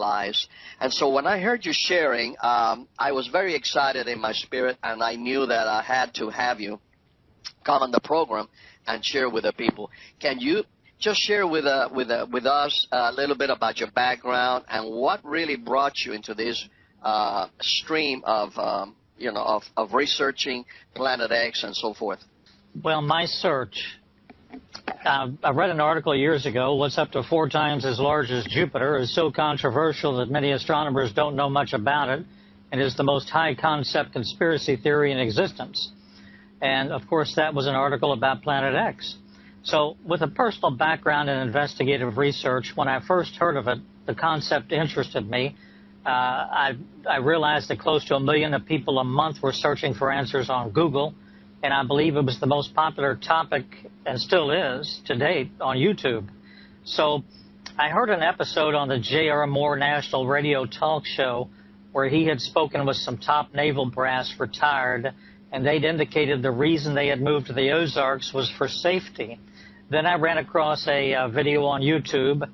lives. And so when I heard you sharing, I was very excited in my spirit, and I knew that I had to have you come on the program and share with the people. Can you just share with us a little bit about your background and what really brought you into this stream of of researching Planet X and so forth? Well, my search, I read an article years ago, what's up to 4 times as large as Jupiter is so controversial that many astronomers don't know much about it, and is the most high-concept conspiracy theory in existence. And, of course, that was an article about Planet X. So, with a personal background in investigative research, when I first heard of it, the concept interested me. I realized that close to 1 million people a month were searching for answers on Google, and I believe it was the most popular topic, and still is, to date, on YouTube. So I heard an episode on the J.R. Moore National Radio Talk Show where he had spoken with some top naval brass retired, and they'd indicated the reason they had moved to the Ozarks was for safety. Then I ran across a video on YouTube,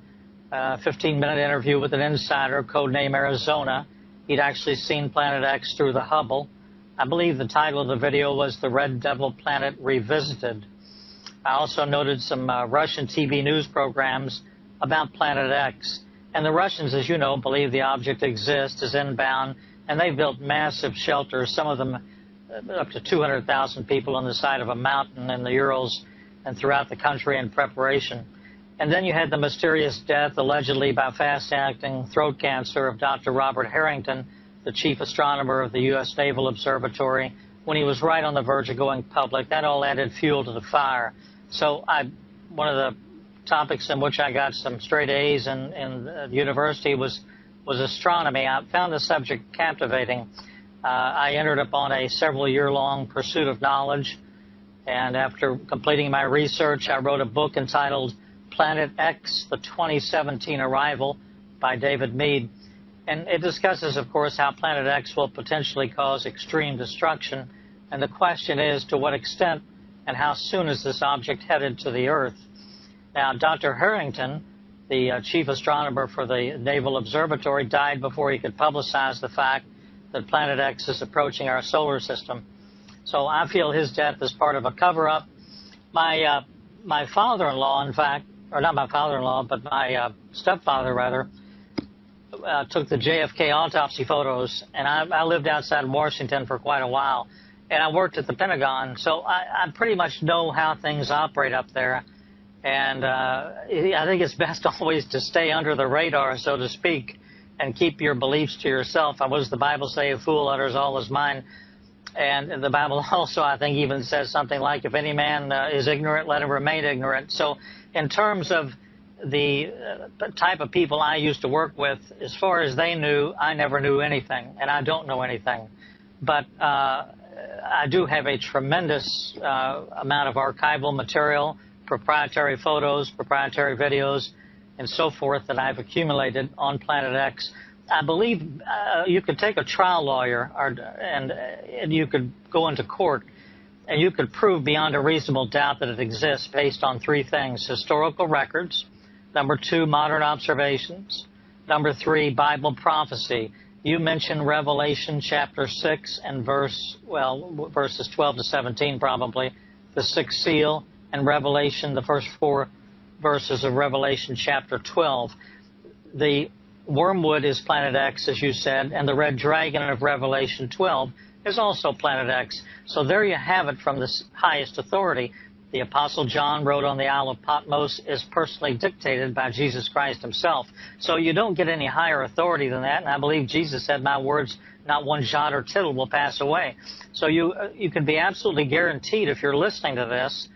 a 15-minute interview with an insider, codename Arizona. He'd actually seen Planet X through the Hubble. I believe the title of the video was The Red Devil Planet Revisited. I also noted some Russian TV news programs about Planet X. And the Russians, as you know, believe the object exists, is inbound, and they've built massive shelters, some of them up to 200,000 people on the side of a mountain in the Urals and throughout the country in preparation. And then you had the mysterious death, allegedly by fast-acting throat cancer, of Dr. Robert Harrington, the chief astronomer of the U.S. Naval Observatory, when he was right on the verge of going public. That all added fuel to the fire. So one of the topics in which I got some straight A's in university was astronomy. I found the subject captivating. I entered upon a several-year-long pursuit of knowledge, and after completing my research, I wrote a book entitled Planet X, The 2017 Arrival by David Mead. And it discusses, of course, how Planet X will potentially cause extreme destruction. And the question is, to what extent and how soon is this object headed to the Earth? Now, Dr. Harrington, the chief astronomer for the Naval Observatory, died before he could publicize the fact that Planet X is approaching our solar system. So I feel his death is part of a cover-up. My father-in-law, in fact, or not my father-in-law, but my stepfather, rather, took the JFK autopsy photos, and I lived outside Washington for quite a while, and I worked at the Pentagon, so I pretty much know how things operate up there, and I think it's best always to stay under the radar, so to speak, and keep your beliefs to yourself. What does the Bible say? A fool utters all his mind. And the Bible also, I think, even says something like, if any man is ignorant, let him remain ignorant. So in terms of the type of people I used to work with, as far as they knew, I never knew anything, and I don't know anything. But I do have a tremendous amount of archival material, proprietary photos, proprietary videos, and so forth that I've accumulated on Planet X. I believe you could take a trial lawyer and you could go into court and you could prove beyond a reasonable doubt that it exists based on 3 things: historical records, number 2, modern observations, number 3, Bible prophecy. You mentioned Revelation chapter 6 and verses 12 to 17 probably, the 6th seal, and Revelation, the first 4 verses of Revelation chapter 12. The wormwood is Planet X, as you said, and the red dragon of Revelation 12 is also Planet X. So there you have it from the highest authority. The Apostle John wrote on the Isle of Patmos is personally dictated by Jesus Christ himself. So you don't get any higher authority than that, and I believe Jesus said, my words, not one jot or tittle will pass away. So you can be absolutely guaranteed, if you're listening to this,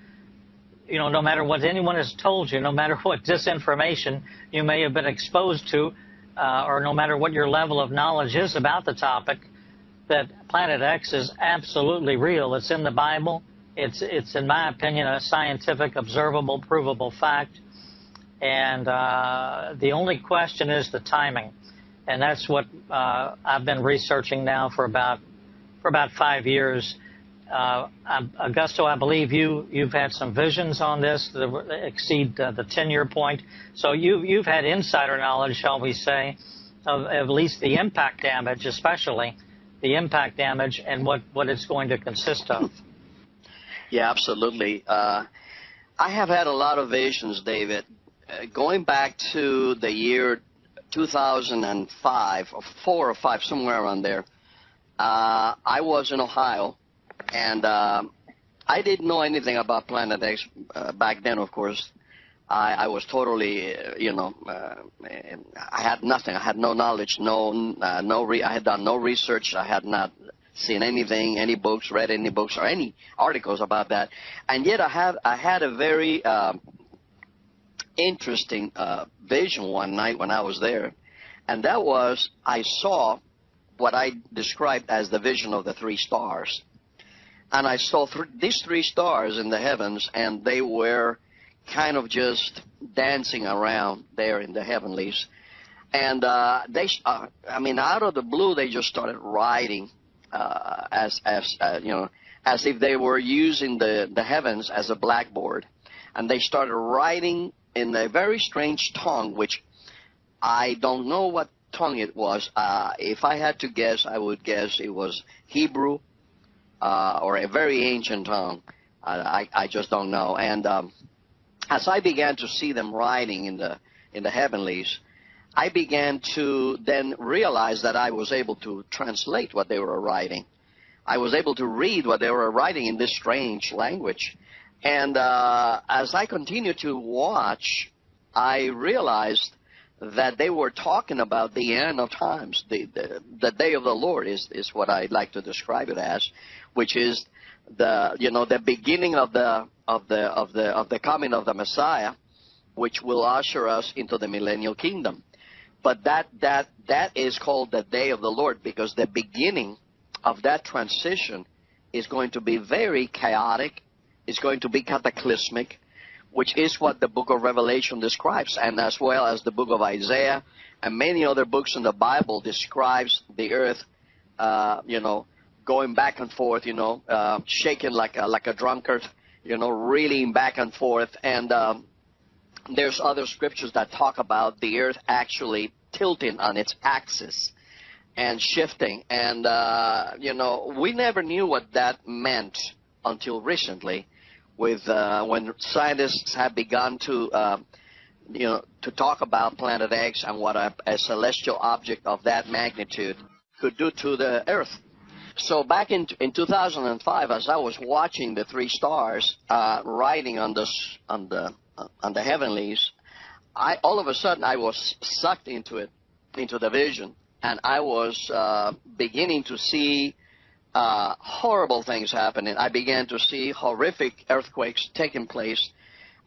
no matter what anyone has told you, no matter what disinformation you may have been exposed to, or no matter what your level of knowledge is about the topic, that Planet X is absolutely real. It's in the Bible. It's in my opinion, a scientific, observable, provable fact. And the only question is the timing. And that's what I've been researching now for about 5 years. Augusto, I believe you've had some visions on this that exceed the 10-year point. So you've had insider knowledge, shall we say. of at least the impact damage, especially the impact damage and what it's going to consist of. Yeah, absolutely. I have had a lot of visions, David. Going back to the year 2005, or 4 or 5, somewhere around there, I was in Ohio, and I didn't know anything about Planet X back then, of course. I was totally, I had nothing. I had no knowledge, I had done no research. I had not seen anything, any books, read any books or any articles about that. And yet I had a very interesting vision one night when I was there. And that was, I saw what I described as the vision of the 3 stars. And I saw these 3 stars in the heavens, and they were kind of just dancing around there in the heavenlies. And out of the blue, they just started writing as if they were using the heavens as a blackboard. And they started writing in a very strange tongue, which I don't know what tongue it was. If I had to guess, I would guess it was Hebrew or a very ancient tongue. I just don't know. And as I began to see them writing in the heavenlies, I began to then realize that I was able to translate what they were writing. I was able to read what they were writing in this strange language. And as I continued to watch, I realized that they were talking about the end of times. The day of the Lord is what I like to describe it as, which is the beginning of the coming of the Messiah, which will usher us into the millennial kingdom. But that is called the day of the Lord, because the beginning of that transition is going to be very chaotic. It's going to be cataclysmic, which is what the book of Revelation describes, and as well as the book of Isaiah and many other books in the Bible describes the earth, going back and forth, shaking like a drunkard, reeling back and forth. And there's other scriptures that talk about the earth actually tilting on its axis and shifting. And, we never knew what that meant until recently, with when scientists have begun to talk about Planet X and what a celestial object of that magnitude could do to the earth. So back in 2005, as I was watching the 3 stars riding on the heavenlies, all of a sudden I was sucked into the vision, and I was beginning to see horrible things happening. I began to see horrific earthquakes taking place.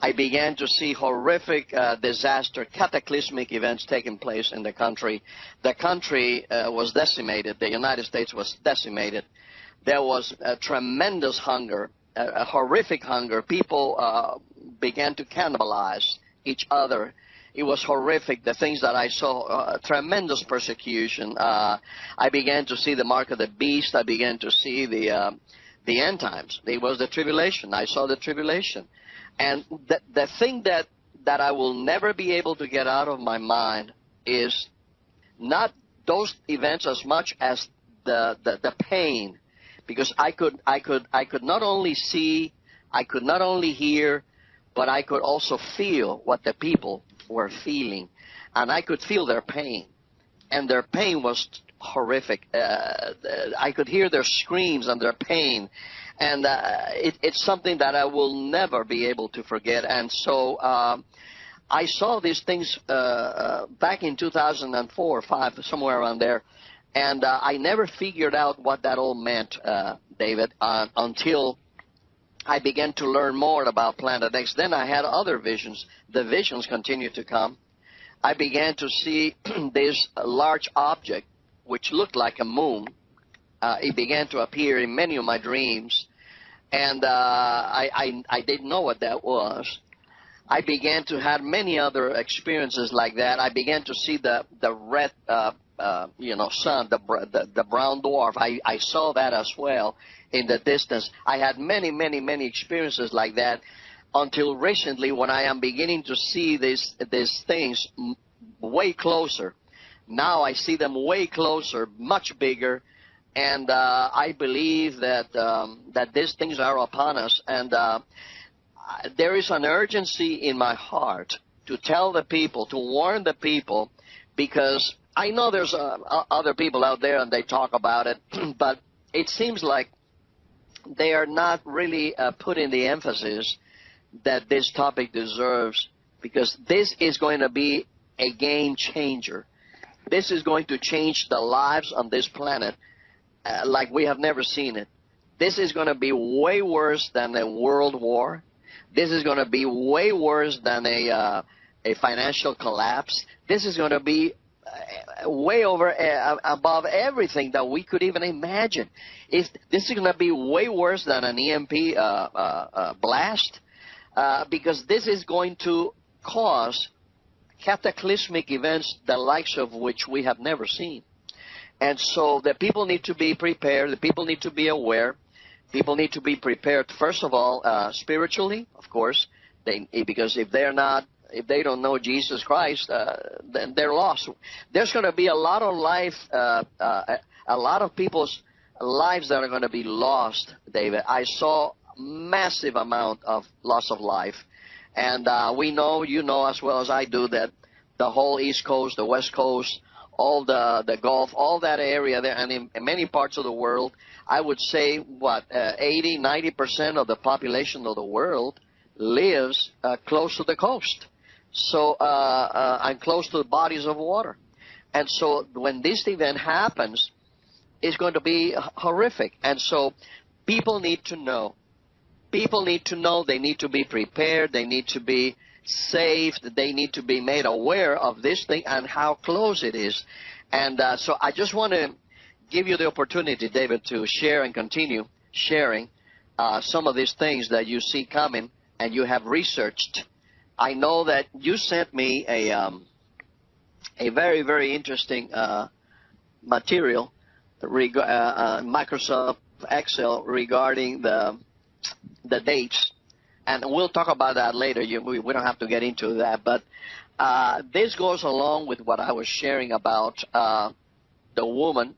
I began to see horrific disaster, cataclysmic events taking place in the country. The country was decimated. The United States was decimated. There was a tremendous hunger, a horrific hunger. People began to cannibalize each other. It was horrific, the things that I saw, tremendous persecution. I began to see the mark of the beast. I began to see the end times. It was the tribulation. I saw the tribulation. And the thing that I will never be able to get out of my mind is not those events as much as the pain, because I could not only see, I could not only hear, but I could also feel what the people were feeling, and I could feel their pain, and their pain was horrific. I could hear their screams and their pain, and it's something that I will never be able to forget. And so I saw these things back in 2004 or 5, somewhere around there, and I never figured out what that all meant, David, until I began to learn more about Planet X. Then I had other visions. The visions continued to come. I began to see this large object, which looked like a moon. It began to appear in many of my dreams, and I didn't know what that was. I began to have many other experiences like that. I began to see the red, sun, the brown dwarf. I saw that as well in the distance. I had many, many, many experiences like that until recently, when I am beginning to see these things way closer. Now I see them way closer, much bigger, and I believe that that these things are upon us. And there is an urgency in my heart to tell the people, to warn the people, because I know there's other people out there and they talk about it, but it seems like they are not really putting the emphasis that this topic deserves, because this is going to be a game changer. This is going to change the lives on this planet like we have never seen it. This is going to be way worse than a world war. This is going to be way worse than a financial collapse. This is going to be way over above everything that we could even imagine. If this is going to be way worse than an EMP blast, because this is going to cause cataclysmic events the likes of which we have never seen. And so the people need to be prepared. The people need to be aware. People need to be prepared, first of all, spiritually, of course, because if they don't know Jesus Christ, then they're lost. There's going to be a lot of a lot of people's lives that are going to be lost, David. I saw massive amount of loss of life. And we know, you know as well as I do, that the whole East Coast, the West Coast, all the Gulf, all that area there, and in many parts of the world, I would say, 80-90% of the population of the world lives close to the coast. So, and close to the bodies of water. And so when this event happens, it's going to be horrific. And so people need to know. People need to know. They need to be prepared. They need to be saved. They need to be made aware of this thing and how close it is. And so I just want to give you the opportunity, David, to share and continue sharing some of these things that you see coming and you have researched. I know that you sent me a very, very interesting material, Microsoft Excel, regarding the dates, and we'll talk about that later. We don't have to get into that, but this goes along with what I was sharing about the woman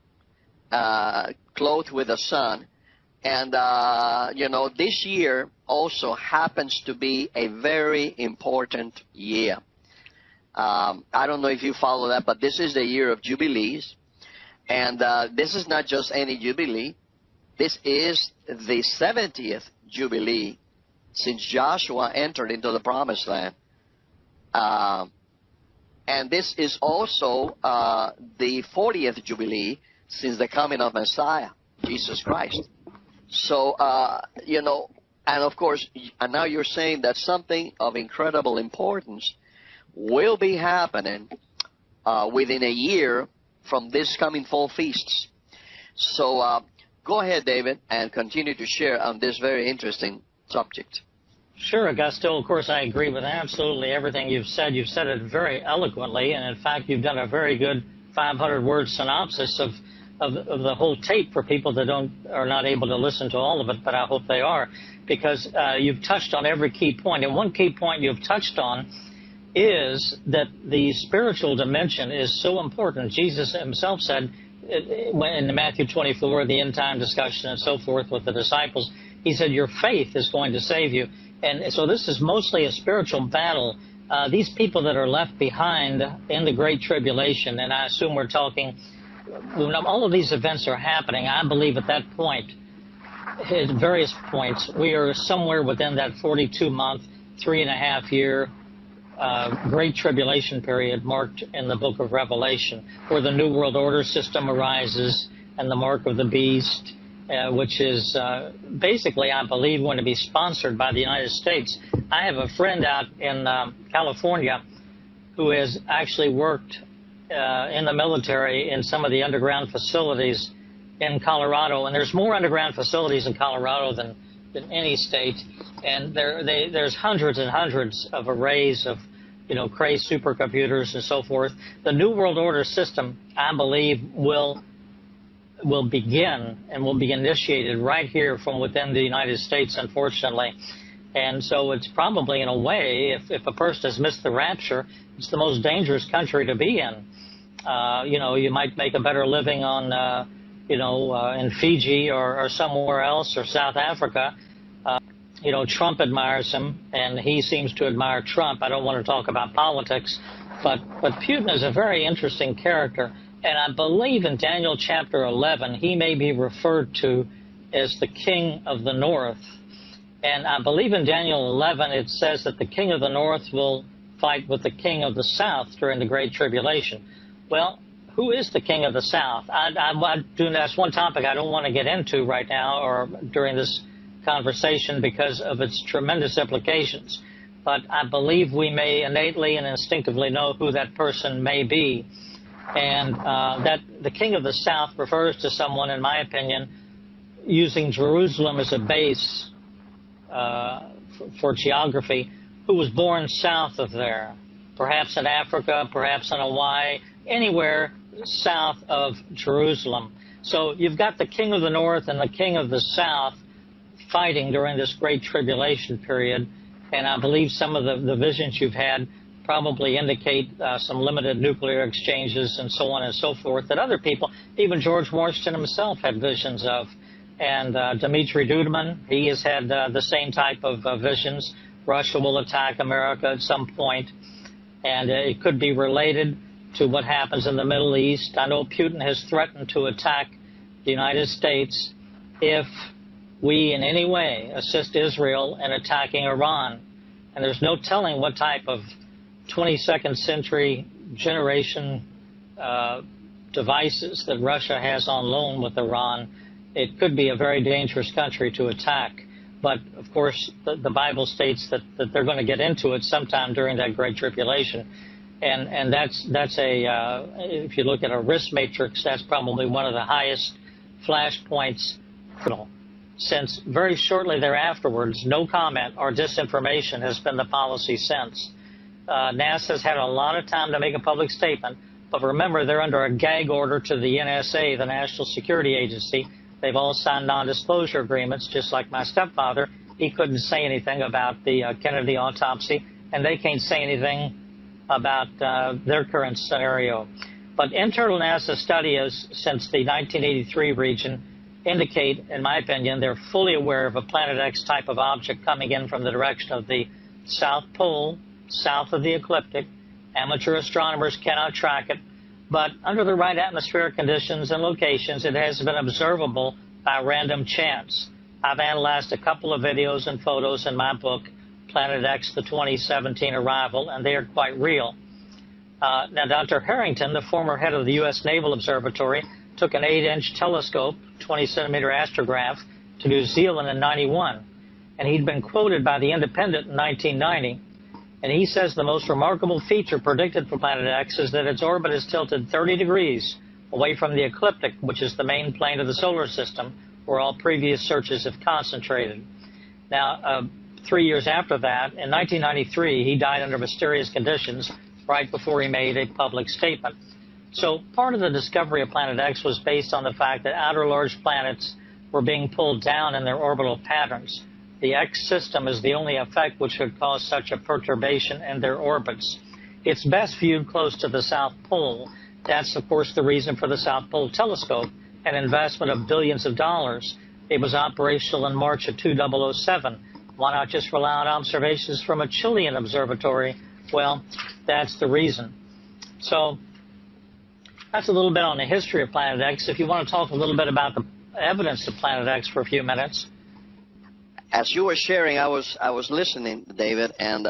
clothed with the sun. And, you know, this year also happens to be a very important year. I don't know if you follow that, but this is the year of Jubilees. And this is not just any Jubilee. This is the 70th Jubilee since Joshua entered into the Promised Land. And this is also the 40th Jubilee since the coming of Messiah, Jesus Christ. So, you know, and of course, and now you're saying that something of incredible importance will be happening within a year from this coming fall feasts. So go ahead, David, and continue to share on this very interesting subject. Sure, Augusto. Of course, I agree with absolutely everything you've said. You've said it very eloquently, and in fact, you've done a very good 500-word synopsis of the whole tape for people that are not able to listen to all of it, but I hope they are, because you've touched on every key point. And one key point you've touched on is that the spiritual dimension is so important. Jesus himself said in Matthew 24, the end time discussion and so forth with the disciples, he said, your faith is going to save you. And so this is mostly a spiritual battle. These people that are left behind in the Great Tribulation, and I assume we're talking, when all of these events are happening, I believe at that point, at various points, we are somewhere within that 42-month, 3.5-year Great Tribulation period marked in the book of Revelation, where the New World Order system arises and the mark of the beast, which is basically, I believe, going to be sponsored by the United States. I have a friend out in California who has actually worked in the military in some of the underground facilities in Colorado, and there's more underground facilities in Colorado than any state, and there's hundreds and hundreds of arrays of, you know, crazed supercomputers and so forth. The New World Order system, I believe, will begin and will be initiated right here from within the United States, unfortunately. And so it's probably, in a way, if a person has missed the rapture, it's the most dangerous country to be in. You might make a better living on, in Fiji or somewhere else, or South Africa. Trump admires him, and he seems to admire Trump. I don't want to talk about politics, but Putin is a very interesting character. And I believe in Daniel chapter 11, he may be referred to as the king of the north. And I believe in Daniel 11, it says that the king of the north will fight with the king of the south during the Great Tribulation. Well, who is the king of the south? That's one topic I don't want to get into right now or during this conversation because of its tremendous implications. But I believe we may innately and instinctively know who that person may be. And that the king of the south refers to someone, in my opinion, using Jerusalem as a base for geography, who was born south of there, perhaps in Africa, perhaps in Hawaii, anywhere south of Jerusalem. So you've got the king of the north and the king of the south fighting during this Great Tribulation period, and I believe some of the visions you've had probably indicate some limited nuclear exchanges and so on and so forth that other people, even George Washington himself, had visions of. And Dmitry Duduman, he has had the same type of visions. Russia will attack America at some point, and it could be related to what happens in the Middle East. I know Putin has threatened to attack the United States if we in any way assist Israel in attacking Iran. And there's no telling what type of 22nd century generation devices that Russia has on loan with Iran. It could be a very dangerous country to attack. But, of course, the Bible states that they're going to get into it sometime during that Great Tribulation. And that's if you look at a risk matrix, that's probably one of the highest flashpoints, since very shortly thereafterwards, no comment or disinformation has been the policy since. NASA's had a lot of time to make a public statement, but remember, they're under a gag order to the NSA, the National Security Agency. They've all signed non-disclosure agreements, just like my stepfather. He couldn't say anything about the Kennedy autopsy, and they can't say anything about their current scenario. But internal NASA studies since the 1983 region indicate, in my opinion, they're fully aware of a Planet X type of object coming in from the direction of the South Pole, south of the ecliptic. Amateur astronomers cannot track it, but under the right atmospheric conditions and locations, it has been observable by random chance. I've analyzed a couple of videos and photos in my book, Planet X, the 2017 Arrival, and they are quite real. Now, Dr. Harrington, the former head of the U.S. Naval Observatory, took an 8-inch telescope, 20-centimeter astrograph, to New Zealand in '91, and he'd been quoted by The Independent in 1990. And he says the most remarkable feature predicted for Planet X is that its orbit is tilted 30 degrees away from the ecliptic, which is the main plane of the solar system, where all previous searches have concentrated. Now, 3 years after that, in 1993, he died under mysterious conditions right before he made a public statement. So part of the discovery of Planet X was based on the fact that outer large planets were being pulled down in their orbital patterns. The X system is the only effect which could cause such a perturbation in their orbits. It's best viewed close to the South Pole. That's, of course, the reason for the South Pole telescope, an investment of billions of dollars. It was operational in March of 2007. Why not just rely on observations from a Chilean observatory? Well, that's the reason. So that's a little bit on the history of Planet X. If you want to talk a little bit about the evidence of Planet X for a few minutes. As you were sharing, I was listening, David, and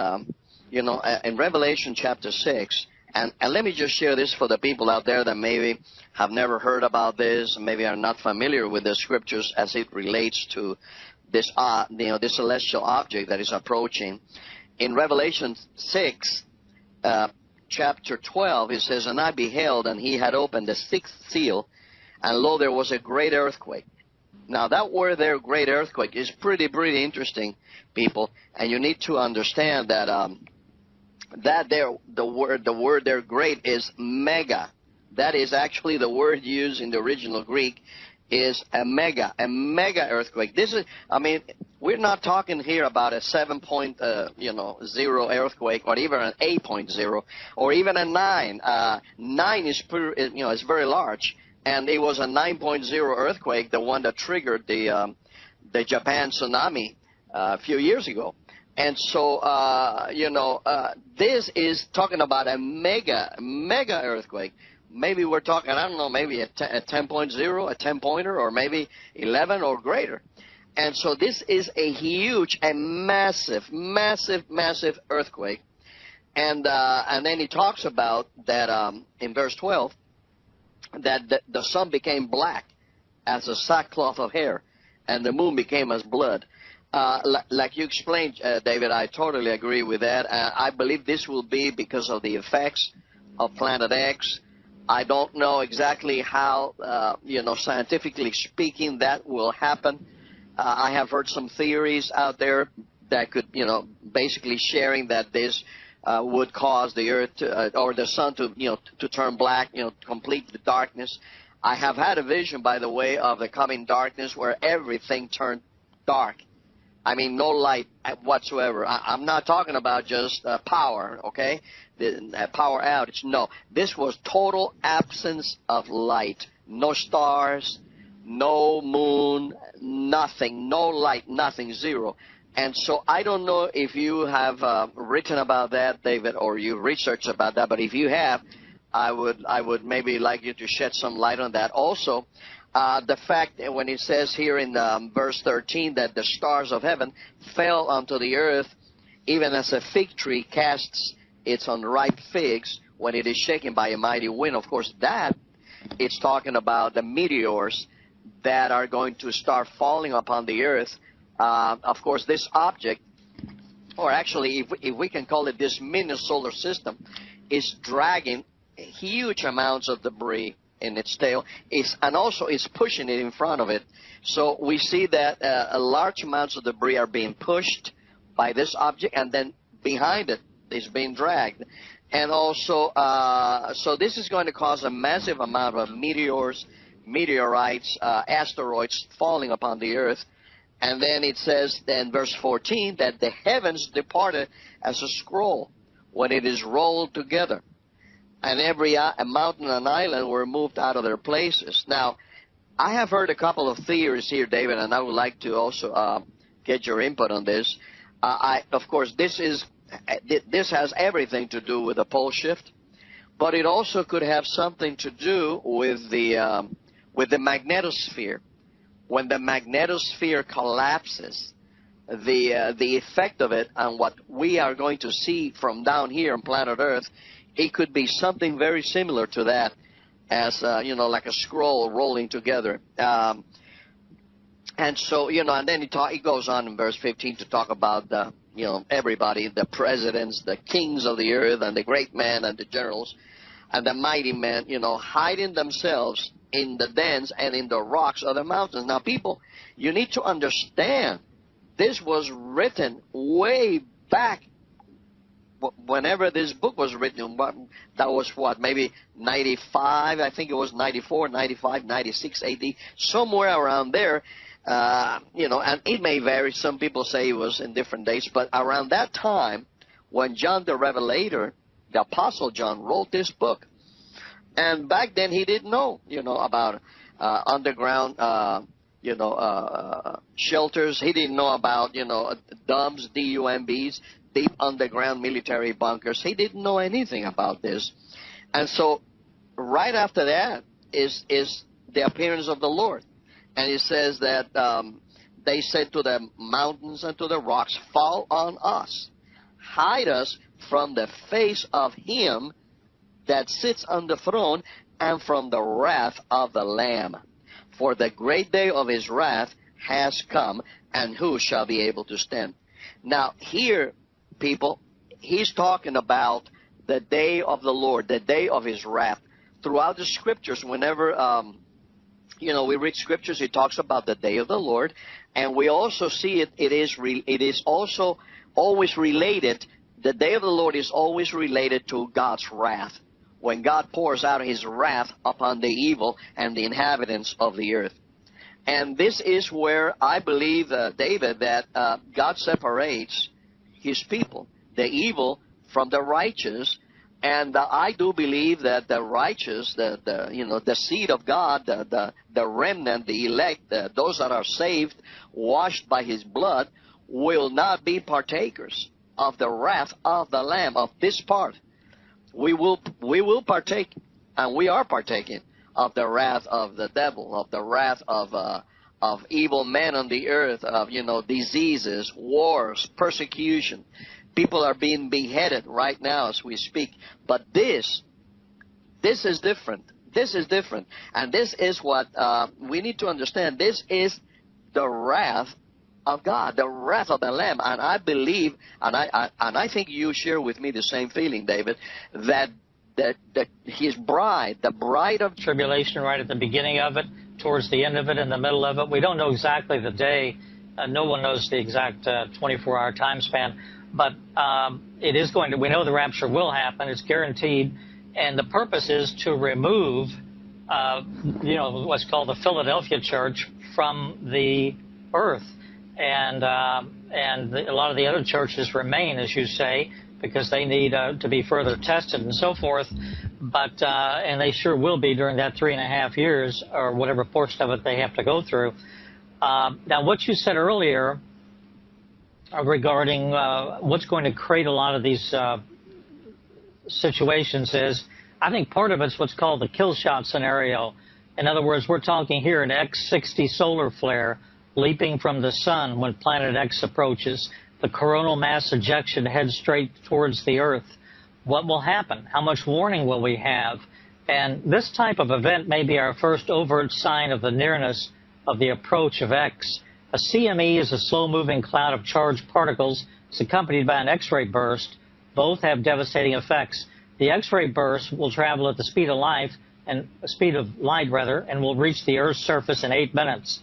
in Revelation chapter 6, and let me just share this for the people out there that maybe have never heard about this, maybe are not familiar with the scriptures as it relates to this this celestial object that is approaching. In Revelation 6, chapter 12, it says, "And I beheld, and he had opened the sixth seal, and lo, there was a great earthquake." Now, that word there, great earthquake, is pretty interesting, people. And you need to understand that the word there, great, is mega. That is actually the word used in the original Greek, is a mega earthquake. This is, we're not talking here about a 7.0 earthquake, or even an 8.0, or even a 9. 9 is is very large, and it was a 9.0 earthquake, the one that triggered the Japan tsunami a few years ago. And so this is talking about a mega earthquake. Maybe we're talking, I don't know, maybe a 10.0, a 10-pointer, or maybe 11 or greater. And so this is a huge, a massive earthquake. And then he talks about that in verse 12, that the sun became black as a sackcloth of hair, and the moon became as blood. Like you explained, David, I totally agree with that. I believe this will be because of the effects of Planet X. I don't know exactly how, scientifically speaking, that will happen. I have heard some theories out there that could, basically sharing that this would cause the earth or the sun to turn black, complete the darkness. I have had a vision, by the way, of the coming darkness where everything turned dark. I mean, no light whatsoever. I'm not talking about just power, okay? The power outage. No, this was total absence of light. No stars, no moon, nothing, no light, nothing, zero. And so I don't know if you have written about that, David, or you researched about that, but if you have, I would maybe like you to shed some light on that. Also, the fact that when it says here in verse 13 that the stars of heaven fell onto the earth, even as a fig tree casts its unripe figs when it is shaken by a mighty wind. Of course, that it's talking about the meteors that are going to start falling upon the earth. Of course, this object, or actually if we can call it this mini solar system, is dragging huge amounts of debris in its tail, and also is pushing it in front of it. So we see that large amounts of debris are being pushed by this object, and then behind it is being dragged. And also, so this is going to cause a massive amount of meteors, meteorites, asteroids falling upon the earth. And then it says in verse 14 that the heavens departed as a scroll when it is rolled together, and every mountain and island were moved out of their places. Now, I have heard a couple of theories here, David, and I would like to also get your input on this. Of course, this has everything to do with the pole shift, but it also could have something to do with the magnetosphere. When the magnetosphere collapses, the effect of it on what we are going to see from down here on planet Earth, it could be something very similar to that, as like a scroll rolling together. And so, and then it goes on in verse 15 to talk about everybody, the presidents, the kings of the earth, and the great men, and the generals, and the mighty men, hiding themselves in the dens and in the rocks of the mountains. Now, people, you need to understand, this was written way back. Whenever this book was written, that was what, maybe 95, I think it was 94, 95, 96 AD, somewhere around there, and it may vary. Some people say it was in different dates, but around that time, when John the Revelator, the Apostle John, wrote this book. And back then he didn't know, about underground, shelters. He didn't know about, DUMBs, DUMBs, deep underground military bunkers. He didn't know anything about this. And so right after that is the appearance of the Lord. And it says that they said to the mountains and to the rocks, fall on us, hide us from the face of him that sits on the throne and from the wrath of the Lamb. For the great day of his wrath has come, and who shall be able to stand? Now here, people, he's talking about the day of the Lord, the day of his wrath. Throughout the scriptures, whenever we read scriptures, it talks about the day of the Lord, and we also see it is also always related, the day of the Lord is always related to God's wrath, when God pours out his wrath upon the evil and the inhabitants of the earth. And this is where I believe, David, that God separates his people, the evil from the righteous. And I do believe that the righteous, the seed of God, the remnant, the elect, those that are saved, washed by his blood, will not be partakers of the wrath of the Lamb, of this part. We will partake, and we are partaking of the wrath of the devil, of the wrath of evil men on the earth, of diseases, wars, persecution. People are being beheaded right now as we speak. But this is different. This is different, and this is what we need to understand. This is the wrath of God, the wrath of the Lamb. And I believe, and I think you share with me the same feeling, David, that his bride, the bride of tribulation, right at the beginning of it, towards the end of it, in the middle of it. We don't know exactly the day. No one knows the exact 24-hour time span. But it is going to, we know the rapture will happen. It's guaranteed. And the purpose is to remove, what's called the Philadelphia church from the earth. And a lot of the other churches remain, as you say, because they need to be further tested and so forth. But and they sure will be during that 3.5 years or whatever portion of it they have to go through. Now, what you said earlier regarding what's going to create a lot of these situations is, I think part of it's what's called the kill shot scenario. In other words, we're talking here an X-60 solar flare leaping from the sun when Planet X approaches. The coronal mass ejection heads straight towards the Earth. What will happen? How much warning will we have? And this type of event may be our first overt sign of the nearness of the approach of X. A CME is a slow-moving cloud of charged particles. It's accompanied by an X-ray burst. Both have devastating effects. The X-ray burst will travel at the speed of light, and will reach the Earth's surface in 8 minutes.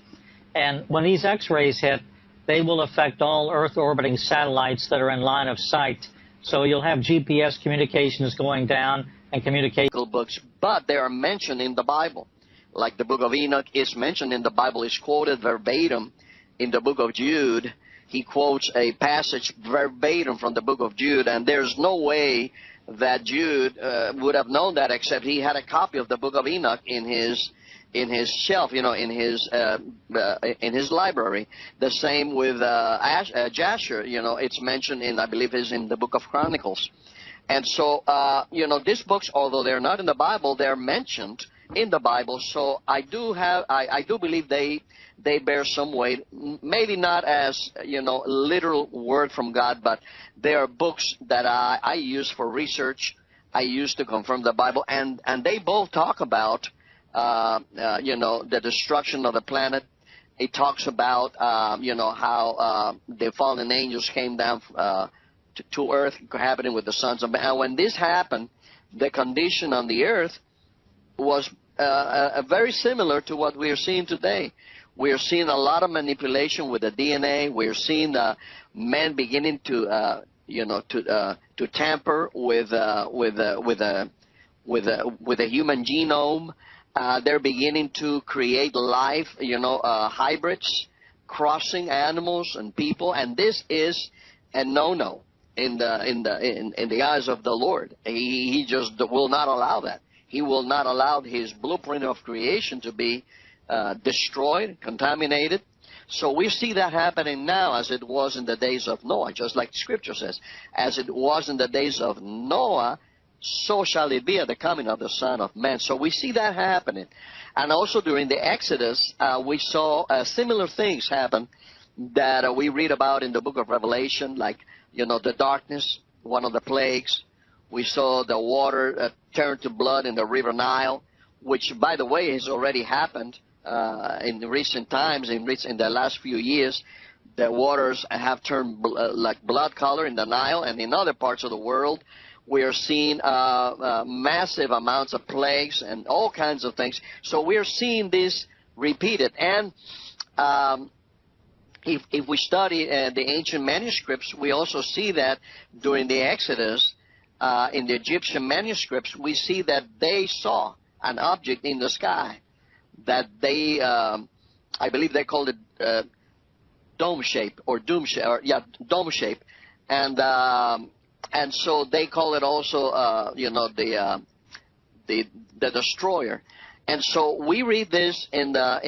And when these X-rays hit, they will affect all Earth-orbiting satellites that are in line of sight. So you'll have GPS communications going down and communication books, but they are mentioned in the Bible. Like the book of Enoch is mentioned in the Bible, is quoted verbatim in the book of Jude. He quotes a passage verbatim from the book of Jude, and there's no way that Jude would have known that except he had a copy of the book of Enoch in his shelf, in his library. The same with Jasher, it's mentioned in, I believe, is in the book of Chronicles. And so, these books, although they're not in the Bible, they're mentioned in the Bible. So I do believe they bear some weight. Maybe not as, literal word from God, but they are books that I use for research. I use to confirm the Bible, and they both talk about the destruction of the planet. It talks about, how the fallen angels came down to earth, cohabiting with the sons of man. And when this happened, the condition on the earth was very similar to what we are seeing today. We are seeing a lot of manipulation with the DNA. We are seeing men beginning to tamper with the human genome. They're beginning to create life, hybrids, crossing animals and people, and this is a no-no in the eyes of the Lord. He just will not allow that. He will not allow his blueprint of creation to be destroyed, contaminated. So we see that happening now as it was in the days of Noah, just like Scripture says. As it was in the days of Noah, so shall it be at the coming of the Son of Man. So we see that happening. And also during the Exodus, we saw similar things happen that we read about in the book of Revelation, like, the darkness, one of the plagues. We saw the water turn to blood in the river Nile, which, by the way, has already happened in recent times, in the last few years. The waters have turned like blood color in the Nile, and in other parts of the world we are seeing massive amounts of plagues and all kinds of things. So we are seeing this repeated. And if we study the ancient manuscripts, we also see that during the Exodus, in the Egyptian manuscripts, we see that they saw an object in the sky, that they I believe they called it dome shape or doom shape, or yeah, dome shape, and so they call it also the destroyer. And so we read this in the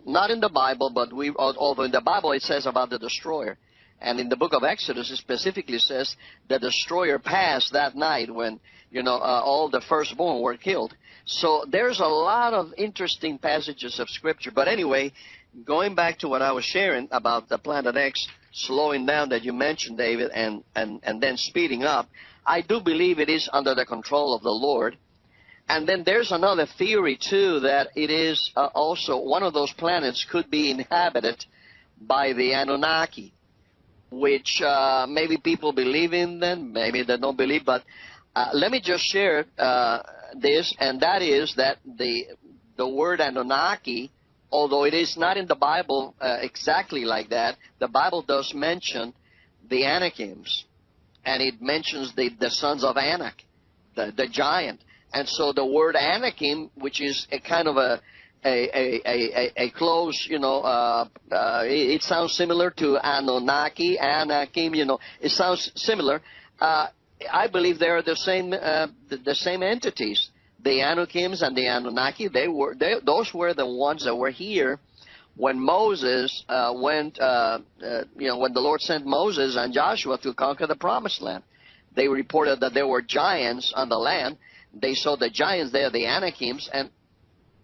not in the Bible, but although in the Bible it says about the destroyer, and in the book of Exodus it specifically says the destroyer passed that night when all the firstborn were killed. So there's a lot of interesting passages of Scripture. But anyway, going back to what I was sharing about the Planet X slowing down that you mentioned, David, and then speeding up, I do believe it is under the control of the Lord. And then there's another theory, too, that it is also one of those planets could be inhabited by the Anunnaki, which maybe people believe in them, maybe they don't believe. But let me just share this, and that is that the word Anunnaki, although it is not in the Bible exactly like that, the Bible does mention the Anakims, and it mentions the sons of Anak, the giant. And so the word Anakim, which is a kind of a close, it sounds similar to Anunnaki, Anakim, it sounds similar. I believe they are the same entities. The Anakims and the Anunnaki, those were the ones that were here when Moses went, when the Lord sent Moses and Joshua to conquer the Promised Land. They reported that there were giants on the land. They saw the giants there, the Anakims, and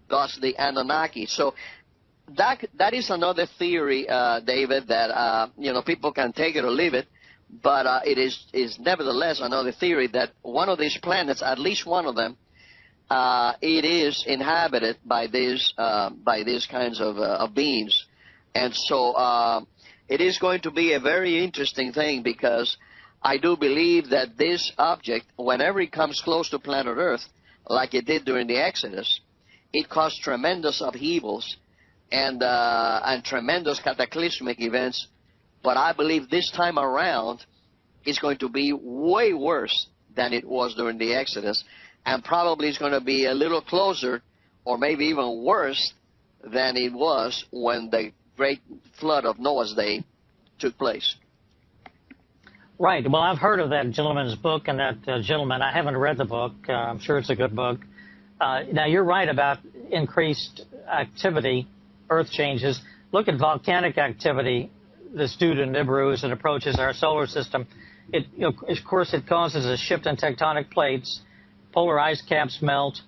thus the Anunnaki. So that is another theory, David, that people can take it or leave it, but it is nevertheless another theory that one of these planets, at least one of them, it is inhabited by these kinds of beings. And so it is going to be a very interesting thing, because I do believe that this object, whenever it comes close to planet Earth, like it did during the Exodus, it caused tremendous upheavals and tremendous cataclysmic events. But I believe this time around it's going to be way worse than it was during the Exodus, and probably it's going to be a little closer or maybe even worse than it was when the great flood of Noah's day took place. Right. Well, I've heard of that gentleman's book, and that gentleman, I haven't read the book. I'm sure it's a good book. Now, you're right about increased activity, Earth changes. Look at volcanic activity that's due to Nibiru as it approaches our solar system. Of course, it causes a shift in tectonic plates. Polar ice caps melt,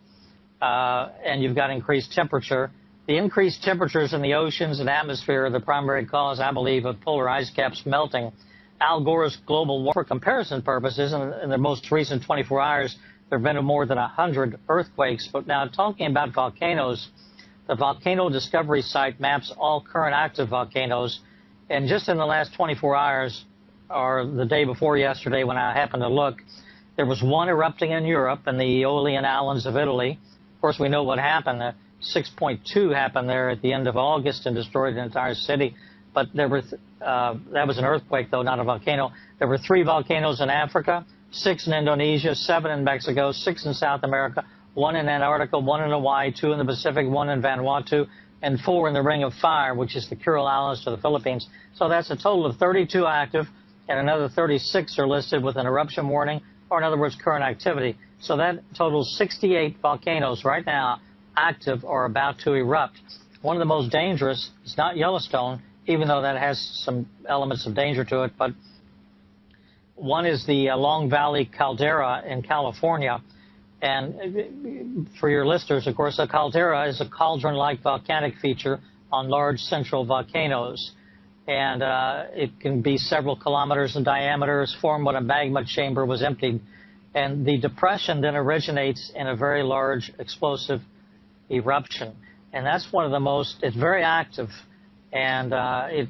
and you've got increased temperature. The increased temperatures in the oceans and atmosphere are the primary cause, I believe, of polar ice caps melting. Al Gore's global warming, for comparison purposes, in the most recent 24 hours, there have been more than 100 earthquakes. But now, talking about volcanoes, the Volcano Discovery Site maps all current active volcanoes. And just in the last 24 hours, or the day before yesterday when I happened to look, there was one erupting in Europe in the Aeolian Islands of Italy. Of course, we know what happened. 6.2 happened there at the end of August and destroyed the entire city. But there were that was an earthquake, though, not a volcano. There were 3 volcanoes in Africa, 6 in Indonesia, 7 in Mexico, 6 in South America, 1 in Antarctica, 1 in Hawaii, 2 in the Pacific, 1 in Vanuatu, and 4 in the Ring of Fire, which is the Kuril Islands to the Philippines. So that's a total of 32 active, and another 36 are listed with an eruption warning, or in other words, current activity. So that totals 68 volcanoes right now active or about to erupt. One of the most dangerous is not Yellowstone, even though that has some elements of danger to it, but one is the Long Valley caldera in California. And for your listeners, of course, a caldera is a cauldron-like volcanic feature on large central volcanoes. And it can be several kilometers in diameter, formed when a magma chamber was emptied. And the depression then originates in a very large explosive eruption. And that's one of the most, it's very active. And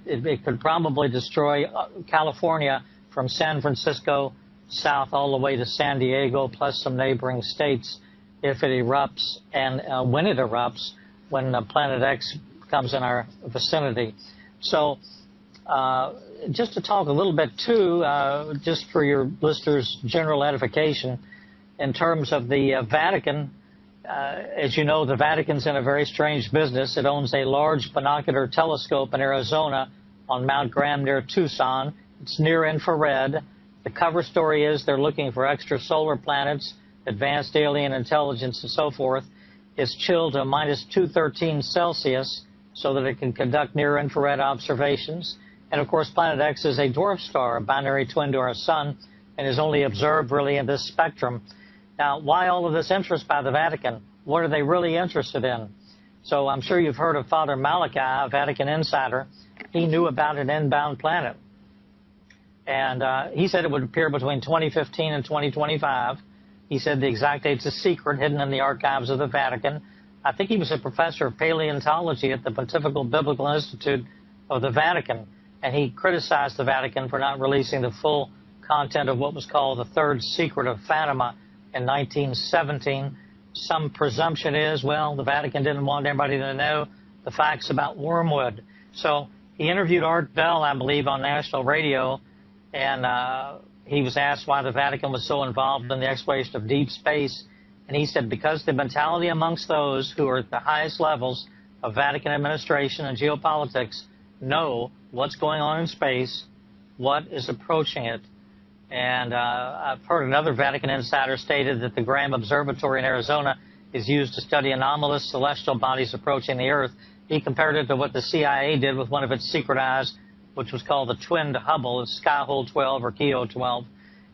it could probably destroy California from San Francisco south all the way to San Diego, plus some neighboring states, if it erupts. And when it erupts, when Planet X comes in our vicinity. So just to talk a little bit, too, just for your listeners' general edification, in terms of the Vatican, As you know, the Vatican's in a very strange business. It owns a large binocular telescope in Arizona on Mount Graham near Tucson. It's near infrared. The cover story is they're looking for extrasolar planets, advanced alien intelligence, and so forth. It's chilled to minus 213 Celsius so that it can conduct near-infrared observations. And, of course, Planet X is a dwarf star, a binary twin to our sun, and is only observed really in this spectrum. Now, why all of this interest by the Vatican? What are they really interested in? So I'm sure you've heard of Father Malachi, a Vatican insider. He knew about an inbound planet. And he said it would appear between 2015 and 2025. He said the exact date's a secret, hidden in the archives of the Vatican. I think he was a professor of paleontology at the Pontifical Biblical Institute of the Vatican, and he criticized the Vatican for not releasing the full content of what was called the Third Secret of Fatima in 1917. Some presumption is, well, the Vatican didn't want everybody to know the facts about wormwood. So he interviewed Art Bell, I believe, on national radio, and he was asked why the Vatican was so involved in the exploration of deep space. And he said, because the mentality amongst those who are at the highest levels of Vatican administration and geopolitics know what's going on in space, what is approaching it. And I've heard another Vatican insider stated that the Graham Observatory in Arizona is used to study anomalous celestial bodies approaching the Earth. He compared it to what the CIA did with one of its secret eyes, which was called the twin to Hubble, it's Skyhole 12 or Keo 12.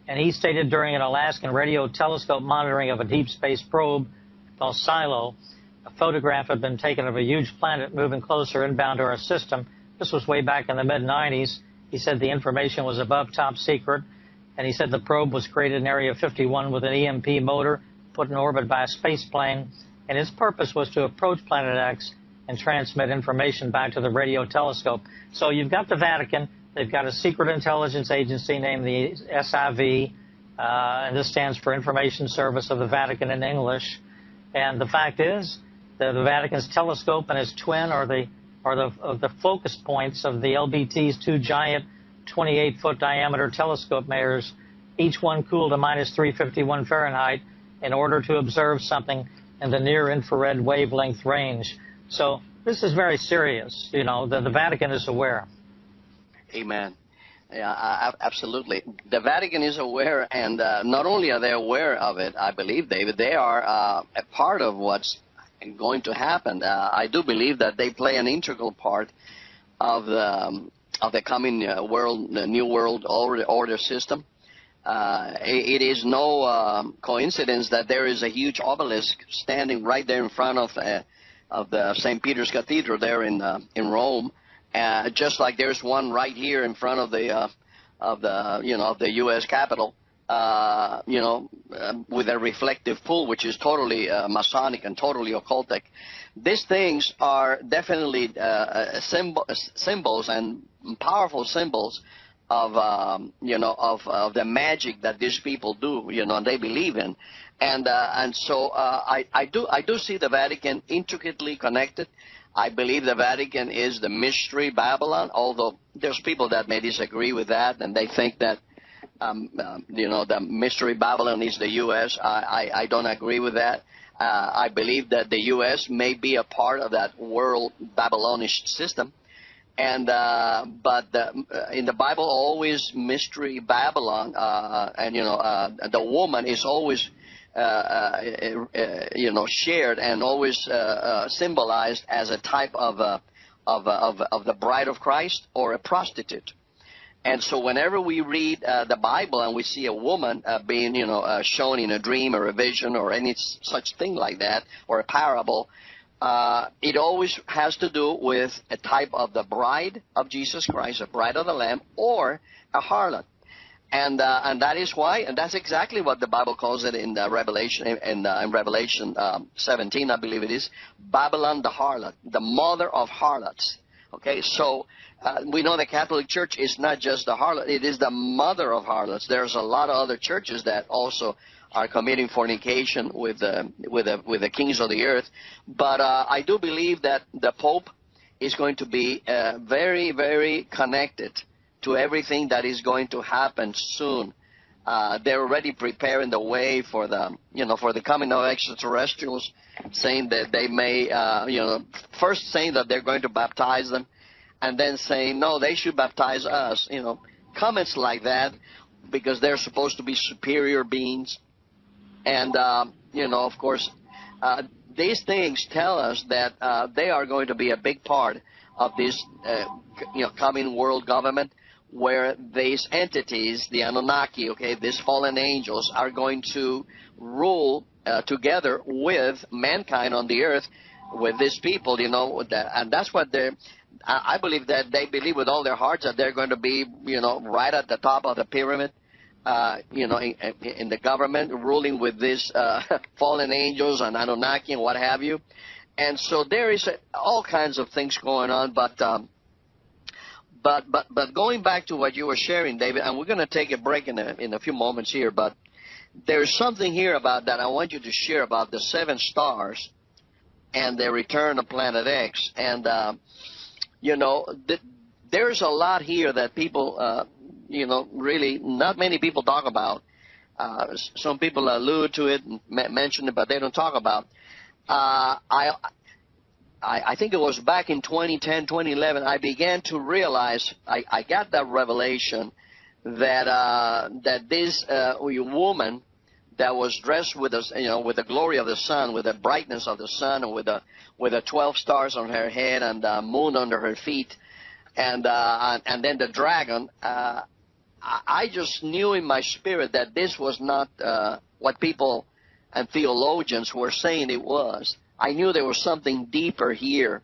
And he stated during an Alaskan radio telescope monitoring of a deep space probe called Silo, a photograph had been taken of a huge planet moving closer inbound to our system. This was way back in the mid-90s. He said the information was above top secret. And he said the probe was created in Area 51 with an EMP motor put in orbit by a space plane. And its purpose was to approach Planet X and transmit information back to the radio telescope. So you've got the Vatican. They've got a secret intelligence agency named the SIV, and this stands for Information Service of the Vatican in English. And the fact is that the Vatican's telescope and its twin are the focus points of the LBT's two giant 28-foot diameter telescope mirrors, each one cooled to minus 351 Fahrenheit, in order to observe something in the near-infrared wavelength range. So this is very serious. You know, the Vatican is aware. Amen. Yeah, absolutely. The Vatican is aware, and not only are they aware of it, I believe, David, they are a part of what's going to happen. I do believe that they play an integral part of the coming new world order system. It is no coincidence that there is a huge obelisk standing right there in front of the St. Peter's Cathedral there in Rome. Just like there's one right here in front of the U.S. Capitol, with a reflective pool, which is totally Masonic and totally occultic. These things are definitely symbols and powerful symbols of the magic that these people do, and they believe in, and so I do see the Vatican intricately connected. I believe the Vatican is the mystery Babylon, although there's people that may disagree with that, and they think that, the mystery Babylon is the U.S. I don't agree with that. I believe that the U.S. may be a part of that world Babylonish system, and but in the Bible, always mystery Babylon, the woman is always shared and always symbolized as a type of the bride of Christ or a prostitute. And so whenever we read the Bible and we see a woman being, shown in a dream or a vision or any such thing like that, or a parable, it always has to do with a type of the bride of Jesus Christ, a bride of the Lamb, or a harlot. And that is why, and that's exactly what the Bible calls it in Revelation, in Revelation 17, I believe it is, Babylon the harlot, the mother of harlots. Okay, so we know the Catholic Church is not just the harlot; it is the mother of harlots. There's a lot of other churches that also are committing fornication with the kings of the earth. But I do believe that the Pope is going to be very, very connected to everything that is going to happen soon They're already preparing the way for the, for the coming of extraterrestrials, saying that they may, first saying that they're going to baptize them, and then saying, no, they should baptize us, comments like that, because they're supposed to be superior beings. And, of course, these things tell us that they are going to be a big part of this, coming world government, where these entities, the Anunnaki, these fallen angels, are going to rule together with mankind on the earth, with these people, and that's what I believe that they believe with all their hearts that they're going to be, right at the top of the pyramid, in the government, ruling with these fallen angels and Anunnaki and what have you. And so there is all kinds of things going on, but going back to what you were sharing, David, and we're going to take a break in a few moments here, but there's something here about that I want you to share about the 7 stars and the return of Planet X. And, there's a lot here that people, really not many people talk about. Some people allude to it and mention it, but they don't talk about. I think it was back in 2010, 2011, I began to realize, I got that revelation that this woman that was dressed with with the glory of the sun, with the brightness of the sun, and with the 12 stars on her head and the moon under her feet, and then the dragon. I just knew in my spirit that this was not what people and theologians were saying it was. I knew there was something deeper here.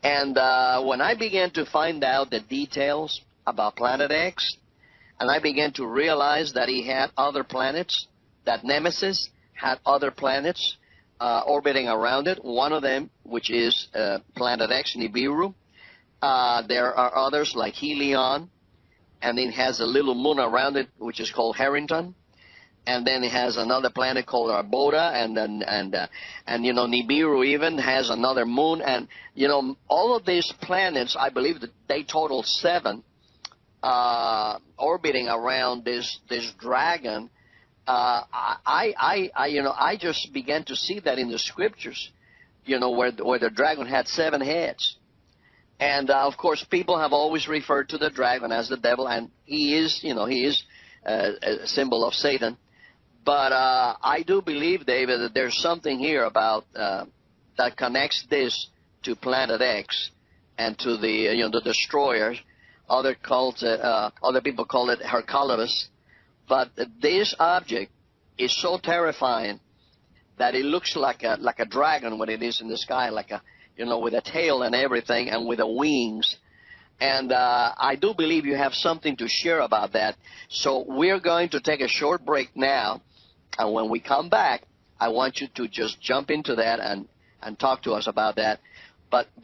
And when I began to find out the details about Planet X, and I began to realize that he had other planets, that Nemesis had other planets orbiting around it, one of them, which is Planet X, Nibiru. There are others like Helion, and it has a little moon around it, which is called Harrington. And then it has another planet called Arboda, and Nibiru even has another moon. And, all of these planets, I believe that they total 7 orbiting around this dragon. I just began to see that in the scriptures, where the dragon had 7 heads. And, of course, people have always referred to the dragon as the devil, and he is a symbol of Satan. But I do believe, David, that there's something here about that connects this to Planet X and to the destroyer. Other people call it Hercules. But this object is so terrifying that it looks like a dragon when it is in the sky, like with a tail and everything, and with the wings. And I do believe you have something to share about that. So we're going to take a short break now. And when we come back, I want you to just jump into that and talk to us about that. But